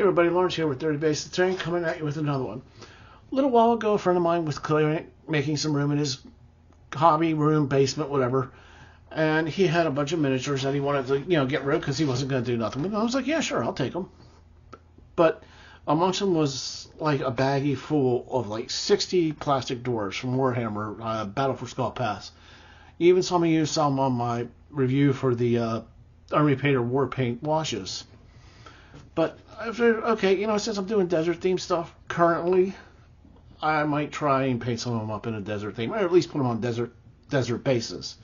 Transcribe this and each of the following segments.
Hey everybody, Lawrence here with 30 Basic Terrain, coming at you with another one. A little while ago, a friend of mine was clearing, making some room in his hobby room, basement, whatever, and he had a bunch of miniatures that he wanted to, get rid of because he wasn't going to do nothing with them. I was like, yeah, sure, I'll take them. But amongst them was like a baggie full of like 60 plastic dwarves from Warhammer, Battle for Skull Pass. Even some of you saw them on my review for the Army Painter War Paint washes. But I figured, okay, since I'm doing desert theme stuff currently, I might try and paint some of them up in a desert theme, or at least put them on desert bases.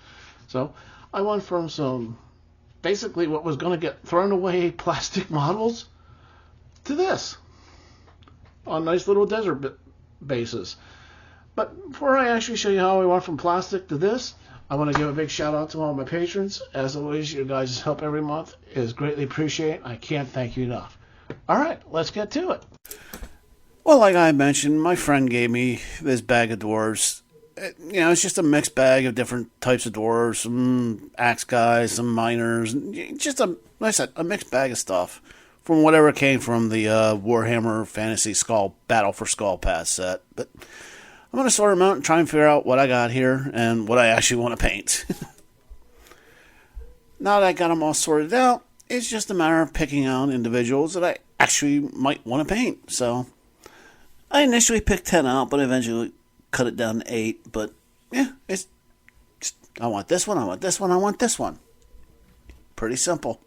So I went from some basically what was going to get thrown away plastic models to this on nice little desert bases. But before I actually show you how I went from plastic to this, I want to give a big shout out to all my patrons. As always, your guys' help every month is greatly appreciated. I can't thank you enough. All right, let's get to it. Well, like I mentioned, my friend gave me this bag of dwarves. It's just a mixed bag of different types of dwarves, some axe guys, some miners, just like I said, a mixed bag of stuff from whatever came from the Warhammer Fantasy Battle for Skull Pass set. But I'm going to sort them out and try and figure out what I got here and what I actually want to paint. Now that I got them all sorted out, it's just a matter of picking out individuals that I actually might want to paint. So I initially picked 10 out, but eventually cut it down to 8. But yeah, I want this one, I want this one, I want this one. Pretty simple.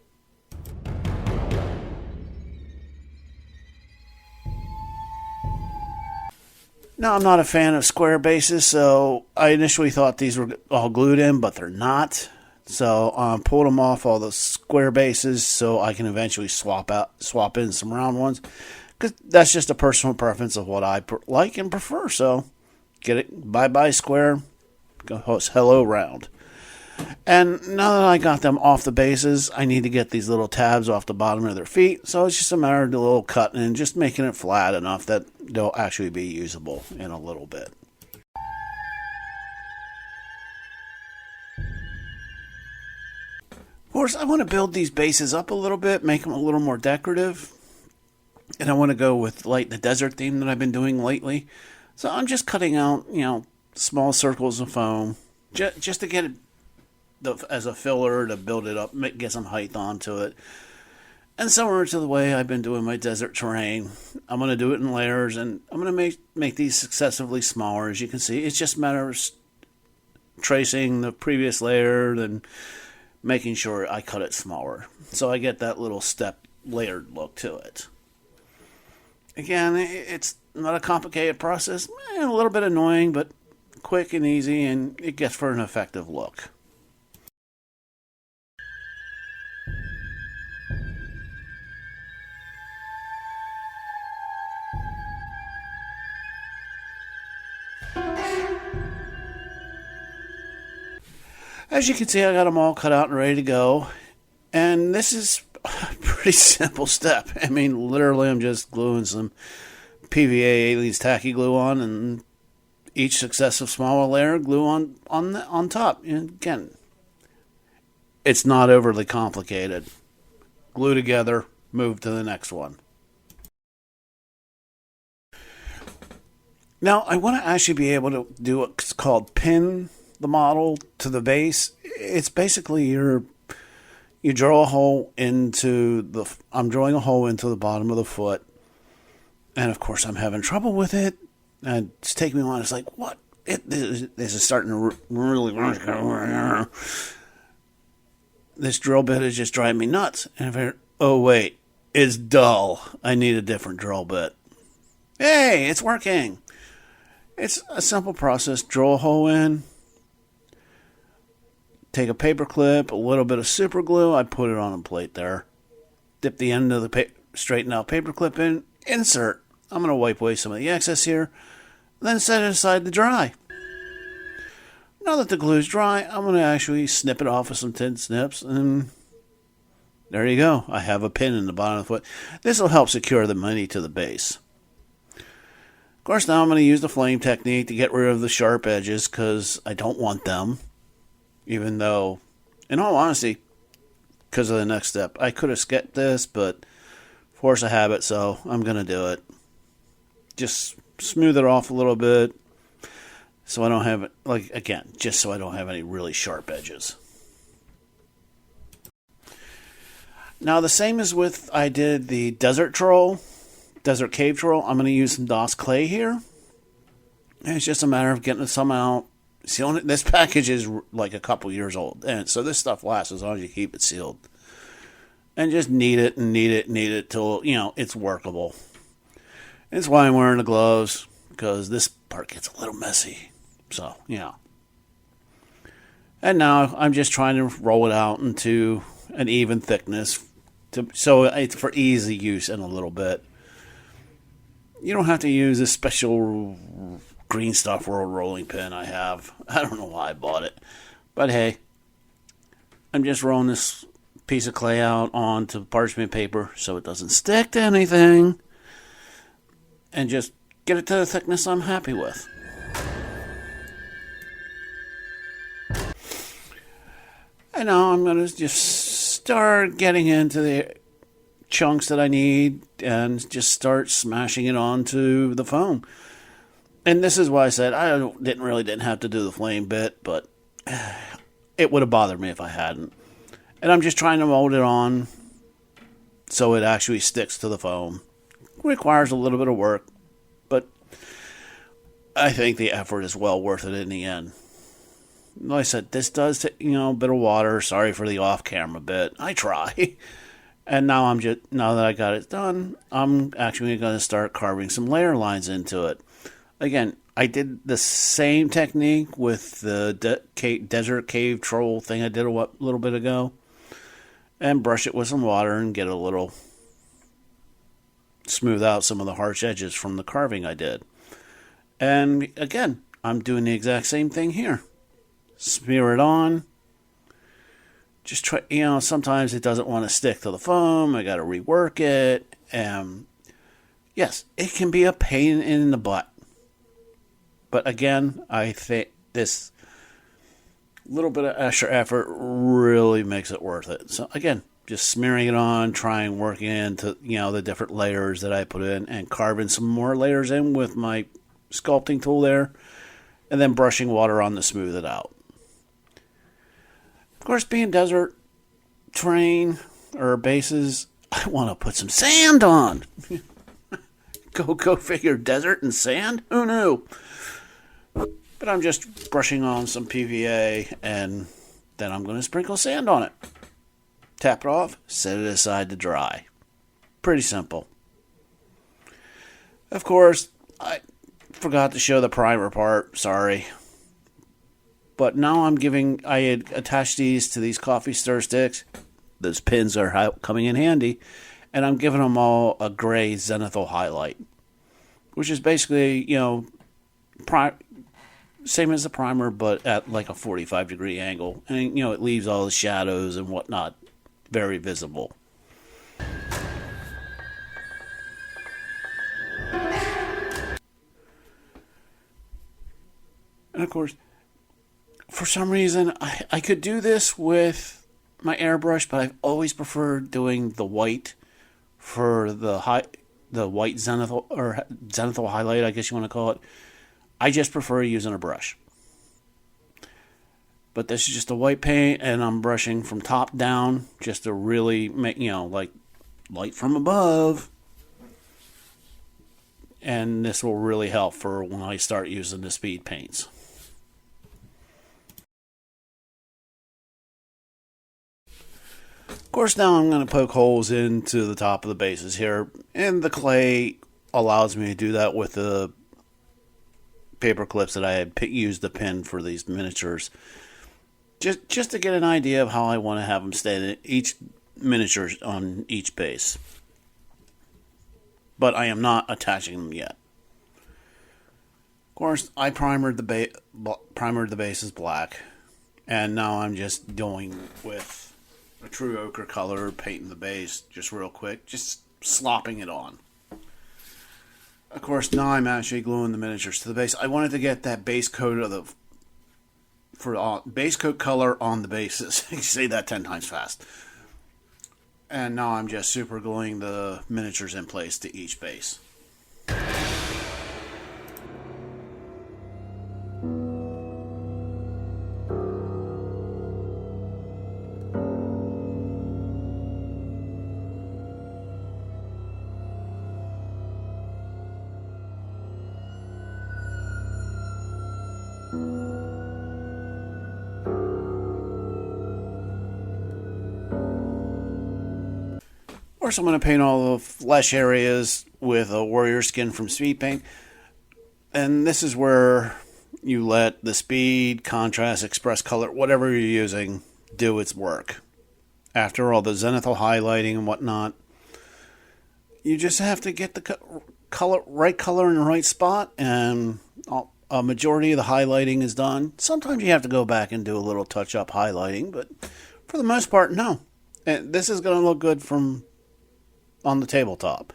Now, I'm not a fan of square bases, so I initially thought these were all glued in, but they're not. So I pulled them off all the square bases so I can eventually swap in some round ones. Because that's just a personal preference of what I like and prefer. So get it, bye-bye square, hello round. And now that I got them off the bases, I need to get these little tabs off the bottom of their feet. So it's just a matter of a little cutting and just making it flat enough that they'll actually be usable in a little bit. Of course, I want to build these bases up a little bit, make them a little more decorative. And I want to go with like the desert theme that I've been doing lately. So I'm just cutting out, small circles of foam just to get it as a filler to build it up, get some height onto it. And similar to the way I've been doing my desert terrain, I'm going to do it in layers, and I'm going to make these successively smaller. As you can see, it's just a matter of tracing the previous layer and making sure I cut it smaller. So I get that little step layered look to it. Again, it's not a complicated process, a little bit annoying, but quick and easy, and it gets for an effective look. As you can see, I got them all cut out and ready to go. And this is a pretty simple step. I mean, literally, I'm just gluing some PVA Aliens tacky glue on, and each successive smaller layer glue on top. And again, it's not overly complicated. Glue together, move to the next one. Now, I want to actually be able to do what's called pin the model to the base. It's basically you draw a hole into I'm drawing a hole into the bottom of the foot, and of course I'm having trouble with it, and it's taking me a while. It's like, what? This is starting to really, this drill bit is just driving me nuts. And oh wait, it's dull. I need a different drill bit. Hey, it's working. It's a simple process. Drill a hole in. Take a paper clip, a little bit of super glue. I put it on a plate there. Dip the end of the straightened out paper clip in. Insert. I'm going to wipe away some of the excess here. Then set it aside to dry. Now that the glue's dry, I'm going to actually snip it off with some tin snips. And there you go. I have a pin in the bottom of the foot. This will help secure the money to the base. Of course, now I'm going to use the flame technique to get rid of the sharp edges because I don't want them. Even though, in all honesty, because of the next step, I could have skipped this, but Force of habit, so I'm going to do it. Just smooth it off a little bit so I don't have, like, again, just so I don't have any really sharp edges. Now, the same as with, I did the desert cave troll. I'm going to use some DOS clay here. And it's just a matter of getting some out. Sealing it. This package is like a couple years old, and so this stuff lasts as long as you keep it sealed. And just knead it and knead it and knead it till, it's workable. That's why I'm wearing the gloves, because this part gets a little messy. So, And now I'm just trying to roll it out into an even thickness, so it's for easy use in a little bit. You don't have to use this special Green Stuff World rolling pin I have. I don't know why I bought it. But hey, I'm just rolling this piece of clay out onto parchment paper so it doesn't stick to anything. And just get it to the thickness I'm happy with. And now I'm going to just start getting into the chunks that I need and just start smashing it onto the foam. And this is why I said I didn't have to do the flame bit, but it would have bothered me if I hadn't. And I'm just trying to mold it on so it actually sticks to the foam. It requires a little bit of work, but I think the effort is well worth it in the end. Like I said, this does take, a bit of water. Sorry for the off-camera bit. I try. And now now that I got it done, I'm actually going to start carving some layer lines into it. Again, I did the same technique with the desert cave troll thing I did a little bit ago. And brush it with some water and get a little... smooth out some of the harsh edges from the carving I did. And again, I'm doing the exact same thing here. Smear it on. Just try, sometimes it doesn't want to stick to the foam. I got to rework it. Yes, it can be a pain in the butt. But again, I think this little bit of extra effort really makes it worth it. So again, just smearing it on, trying working into, the different layers that I put in, and carving some more layers in with my sculpting tool there, and then brushing water on to smooth it out. Of course, being desert terrain or bases, I want to put some sand on. Go figure, desert and sand? Who knew? But I'm just brushing on some PVA, and then I'm going to sprinkle sand on it. Tap it off, set it aside to dry. Pretty simple. Of course, I forgot to show the primer part, sorry. But now I had attached these to these coffee stir sticks. Those pins are coming in handy. And I'm giving them all a gray zenithal highlight. Which is basically, same as the primer, but at like a 45-degree angle. And, it leaves all the shadows and whatnot very visible. And of course, for some reason, I could do this with my airbrush, but I've always preferred doing the white for the white zenithal highlight, I guess you want to call it. I just prefer using a brush. But this is just a white paint, and I'm brushing from top down just to really make, like light from above. And this will really help for when I start using the speed paints. Of course, now I'm going to poke holes into the top of the bases here. And the clay allows me to do that with the paper clips that I had used to pin for these miniatures. Just to get an idea of how I want to have them stand, each miniature on each base. But I am not attaching them yet. Of course, I primered the bases black, and now I'm just going with a true ochre color, painting the base just real quick, just slopping it on. Of course, now I'm actually gluing the miniatures to the base. I wanted to get that base coat of base coat color on the bases. You say that 10 times fast. And now I'm just super gluing the miniatures in place to each base. Of course, I'm going to paint all the flesh areas with a warrior skin from Speed Paint. And this is where you let the speed, contrast, express color, whatever you're using, do its work. After all the zenithal highlighting and whatnot, you just have to get the right color in the right spot, and a majority of the highlighting is done. Sometimes you have to go back and do a little touch-up highlighting, but for the most part, no. And this is going to look good on the tabletop.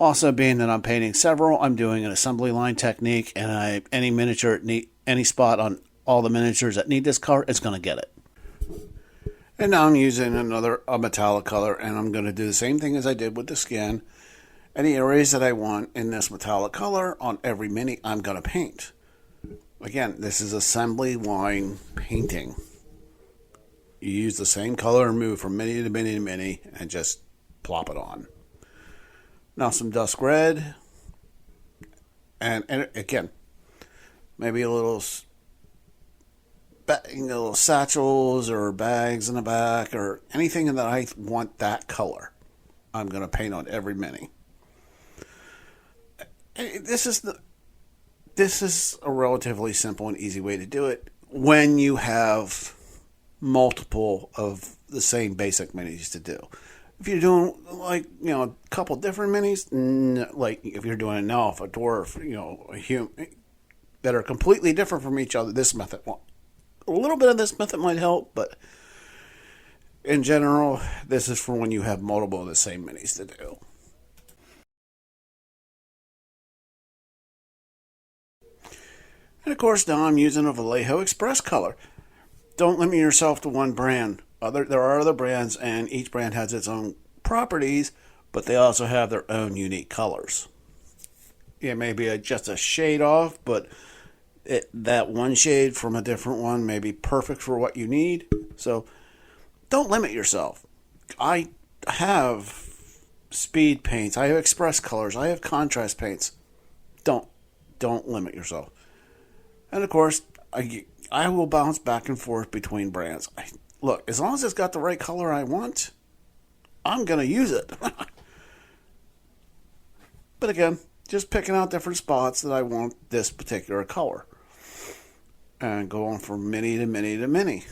Also, being that I'm painting several, I'm doing an assembly line technique, and any miniature, any spot on all the miniatures that need this color, it's going to get it. And now I'm using a metallic color, and I'm going to do the same thing as I did with the skin. Any areas that I want in this metallic color on every mini, I'm going to paint. Again, this is assembly line painting. You use the same color and move from mini to mini to mini, and just plop it on. Now some dusk red, and again, maybe a little satchels or bags in the back or anything that I want that color. I'm going to paint on every mini. This is a relatively simple and easy way to do it when you have multiple of the same basic minis to do. If you're doing a couple different minis, like if you're doing an elf, a dwarf, a human, that are completely different from each other, this method, a little bit of this method might help, but in general, this is for when you have multiple of the same minis to do. And of course, now I'm using a Vallejo Express color. Don't limit yourself to one brand. There are other brands, and each brand has its own properties, but they also have their own unique colors. It may be just a shade off, but that one shade from a different one may be perfect for what you need. So don't limit yourself. I have speed paints. I have express colors. I have contrast paints. Don't limit yourself. And of course, I will bounce back and forth between brands. Look, as long as it's got the right color I want, I'm going to use it. But again, just picking out different spots that I want this particular color. And going from mini to mini to mini.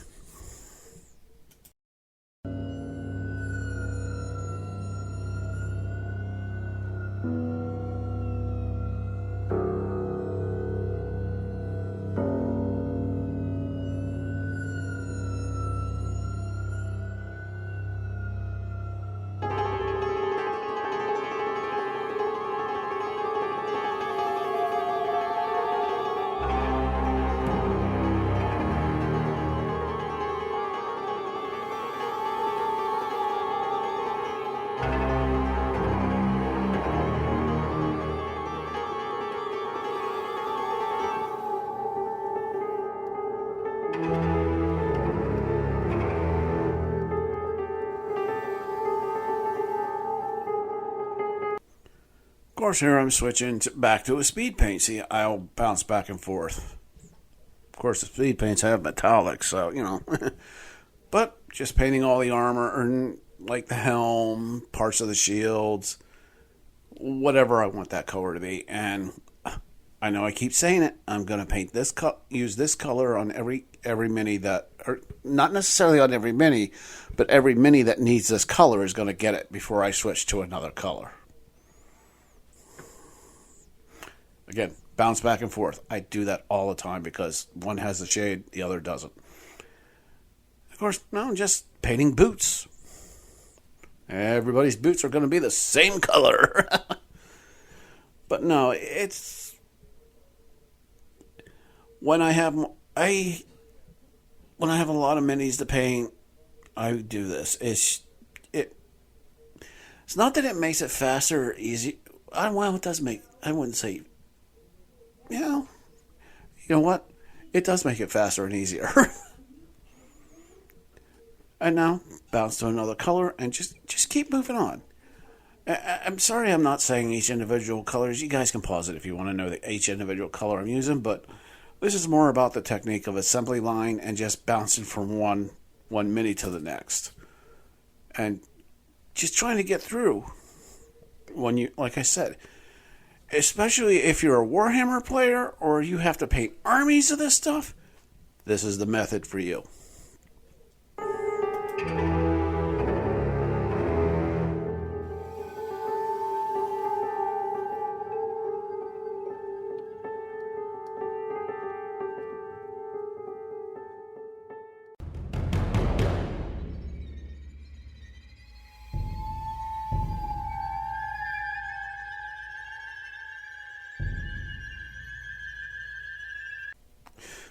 Of course, here I'm switching back to a speed paint. See, I'll bounce back and forth. Of course, the speed paints have metallic, so, But just painting all the armor, or like the helm, parts of the shields, whatever I want that color to be. And I know I keep saying it, I'm going to paint this use this color on every mini that, or not necessarily on every mini, but every mini that needs this color is going to get it before I switch to another color. Again, bounce back and forth. I do that all the time because one has the shade, the other doesn't. Of course, now I'm just painting boots. Everybody's boots are going to be the same color. But no, it's when I have a lot of minis to paint, I do this. It's not that it makes it faster or easy. Well, it does make, I wouldn't say, you know what? It does make it faster and easier. And now, bounce to another color and just keep moving on. I'm sorry I'm not saying each individual colors. You guys can pause it if you want to know each individual color I'm using, but this is more about the technique of assembly line and just bouncing from one mini to the next. And just trying to get through when you, like I said, especially if you're a Warhammer player or you have to paint armies of this stuff, this is the method for you.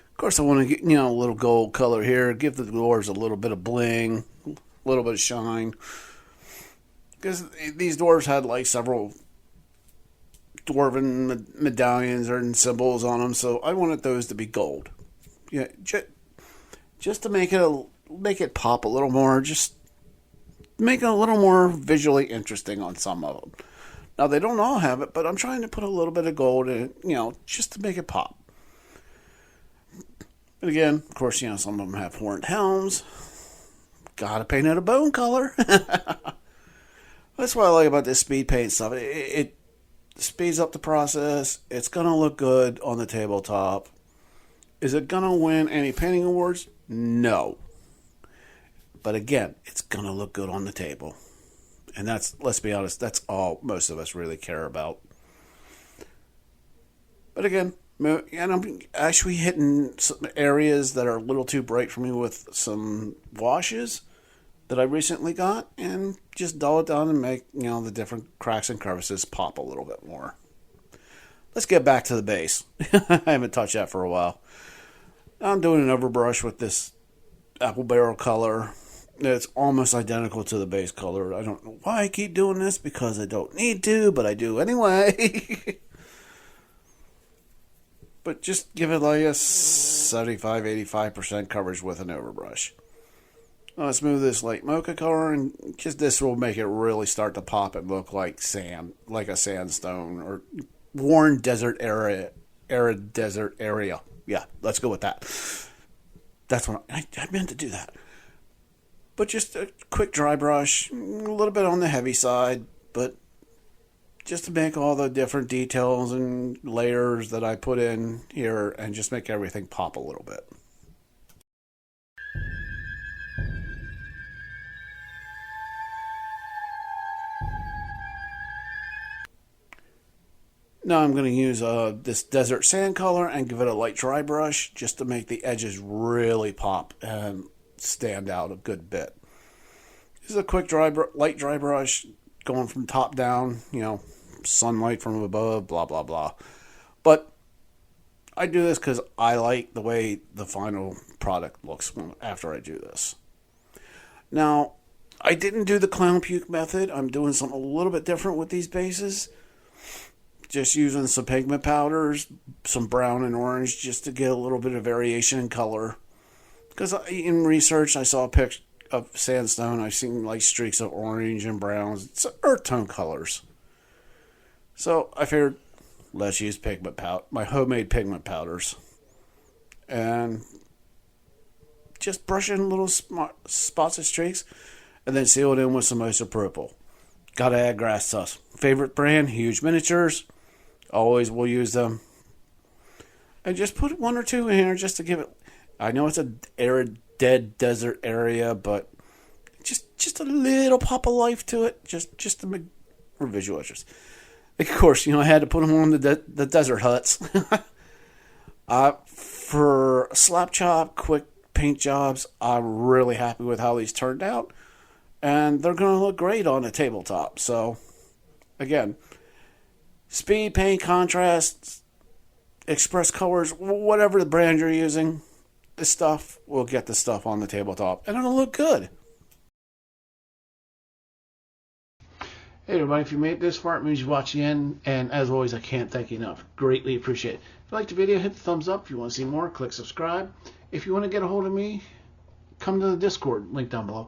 Of course, I want to get, a little gold color here, give the dwarves a little bit of bling, a little bit of shine. Because these dwarves had like several dwarven medallions and symbols on them, so I wanted those to be gold. Yeah, just to make it pop a little more, just make it a little more visually interesting on some of them. Now, they don't all have it, but I'm trying to put a little bit of gold in it, just to make it pop. But again, of course, some of them have horned helms. Gotta paint it a bone color. That's what I like about this speed paint stuff. It speeds up the process. It's gonna look good on the tabletop. Is it gonna win any painting awards? No. But again, it's gonna look good on the table. And let's be honest, that's all most of us really care about. But again, and I'm actually hitting some areas that are a little too bright for me with some washes that I recently got, and just dull it down and make, the different cracks and crevices pop a little bit more. Let's get back to the base. I haven't touched that for a while. I'm doing an overbrush with this apple barrel color. It's almost identical to the base color. I don't know why I keep doing this, because I don't need to, but I do anyway. But just give it like a 75-85% coverage with an overbrush. Let's move this light mocha color, and just this will make it really start to pop and look like sand, like a sandstone or worn desert area, arid desert area. Yeah, let's go with that. That's what I meant to do that. But just a quick dry brush, a little bit on the heavy side, but just to make all the different details and layers that I put in here and just make everything pop a little bit. Now I'm going to use this desert sand color and give it a light dry brush just to make the edges really pop and stand out a good bit. This is a quick light dry brush going from top down, sunlight from above, blah, blah, blah. But I do this because I like the way the final product looks after I do this. Now, I didn't do the clown puke method. I'm doing something a little bit different with these bases. Just using some pigment powders, some brown and orange, just to get a little bit of variation in color. Because in research, I saw a picture of sandstone. I've seen like streaks of orange and browns. It's earth tone colors. So I figured, let's use pigment powder, my homemade pigment powders, and just brush in little spots of streaks, and then seal it in with some isopropyl. Gotta add grass tusk. Favorite brand, Huge Miniatures. Always will use them. And just put one or two in here just to give it. I know it's an arid, dead desert area, but just a little pop of life to it, just to make for visual interest. Of course, I had to put them on the desert huts. For slap chop, quick paint jobs, I'm really happy with how these turned out, and they're going to look great on a tabletop. So, again, speed, paint, contrast, express colors, whatever the brand you're using, this stuff will get the stuff on the tabletop, and it'll look good. Hey everybody, if you made it this far, it means you watched the end, and as always, I can't thank you enough. Greatly appreciate it. If you liked the video, hit the thumbs up. If you want to see more, click subscribe. If you want to get a hold of me, come to the Discord, link down below.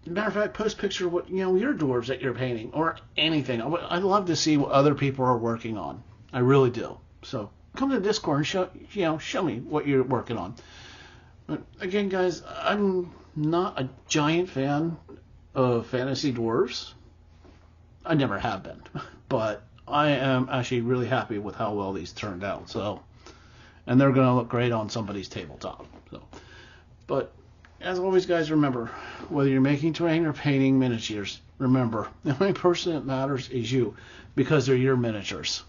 Matter of fact, post a picture of what your dwarves that you're painting, or anything. I'd love to see what other people are working on. I really do. So come to the Discord and show me what you're working on. But again, guys, I'm not a giant fan of fantasy dwarves. I never have been, but I am actually really happy with how well these turned out. So, and they're going to look great on somebody's tabletop. So, but as always, guys, remember, whether you're making terrain or painting miniatures, remember, the only person that matters is you, because they're your miniatures.